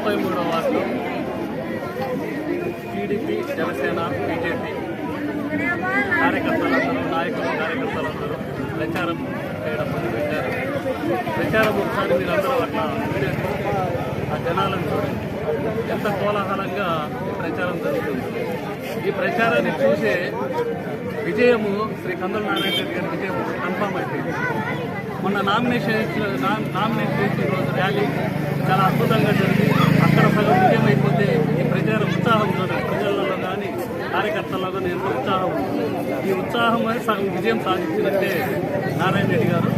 33వ వార్డులో TDP, Janasena, BJP కార్యకర్తలందరూ, కార్యకర్తలందరూ ప్రచారం చేయడం మొదలుపెట్టారు. ప్రచారం ఒకసారి మీరందరూ అట్లా వీడియోతో ఆ జనాలను చూడండి, ఎంత కోలాహలంగా ప్రచారం జరుగుతుంది. ఈ ప్రచారాన్ని చూసే విజయము శ్రీ కందుల నారాయణ రెడ్డి గారి విజయం కన్ఫామ్ అయిపోయింది. మొన్న నామినేషన్ చేసిన రోజు ర్యాలీ చాలా అద్భుతంగా జరిగి అక్కడ సగం విజయం అయిపోతే ఈ ప్రచారం ఉత్సాహం చూడండి, ప్రజలలో కానీ కార్యకర్తల్లో కానీ ఎంతో ఉత్సాహం. ఈ ఉత్సాహమే సగం విజయం సాధించినట్టే నారాయణ రెడ్డి గారు.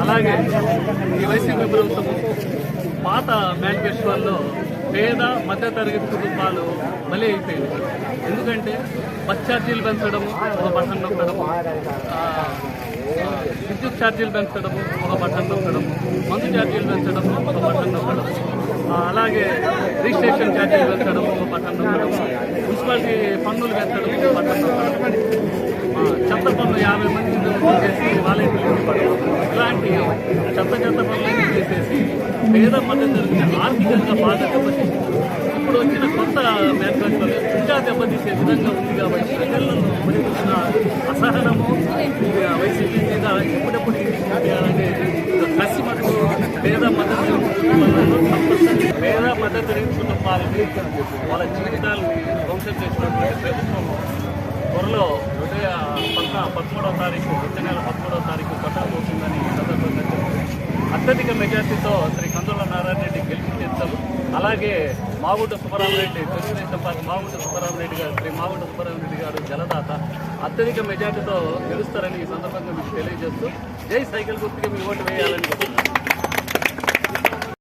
అలాగే ఈ వైసీపీ ప్రభుత్వము పాత మేనిఫెస్టోల్లో పేద మధ్యతరగతి కుటుంబాలు బలి అయిపోయింది. ఎందుకంటే బస్ ఛార్జీలు పెంచడము ఒక బటన్ నొక్కడము, విద్యుత్ ఛార్జీలు పెంచడము ఒక బటన్ నొక్కడము, మందు ఛార్జీలు పెంచడము ఒక బటన్ నొక్కడము, అలాగే రిజిస్ట్రేషన్ ఛార్జీలు పెంచడము ఒక బటన్ నొక్కడము, మున్సిపాలిటీ పన్నులు పెంచడము ఒక బటన్ నొక్కడము, చెత్త పనులు 50 మంది చేసి వాలంటీర్లు ఇవ్వడం, ఇలాంటి చెత్త పనులన్నీ చేసేసి పేద మధ్యతరగతి ఆర్థికంగా బాగా దెబ్బతీసి ఇప్పుడు వచ్చిన కొత్త మేనిఫెస్టోలు ఇంకా దెబ్బతీసే విధంగా ఉంది. కాబట్టి ప్రజలను పడుతున్న అసహనము వైసీపీ మీద ఎప్పుడెప్పుడు చేయాలనే కసి మటుకు పేద మధ్యతరగతి కుటుంబాలని వాళ్ళ జీవితాలని ధ్వంసం చేసినటువంటి ప్రభుత్వం త్వరలో 13వ తారీఖు వచ్చే నెల 13వ తారీఖు కొట్టబోతుందని సందర్భంగా అత్యధిక మెజార్టీతో శ్రీ కందుల నారాయణ రెడ్డి గెలిపించేస్తారు. అలాగే మాగుంట సుబ్బరామరెడ్డి, తెలుగుదేశం పార్టీ మాగుంట సుబ్బరామరెడ్డి గారు, శ్రీ మాగుంట సుబ్బరామరెడ్డి గారు జలదాత అత్యధిక మెజార్టీతో గెలుస్తారని ఈ సందర్భంగా మీకు తెలియజేస్తూ జై సైకిల్ గుర్తుగా మీ ఓటు వేయాలని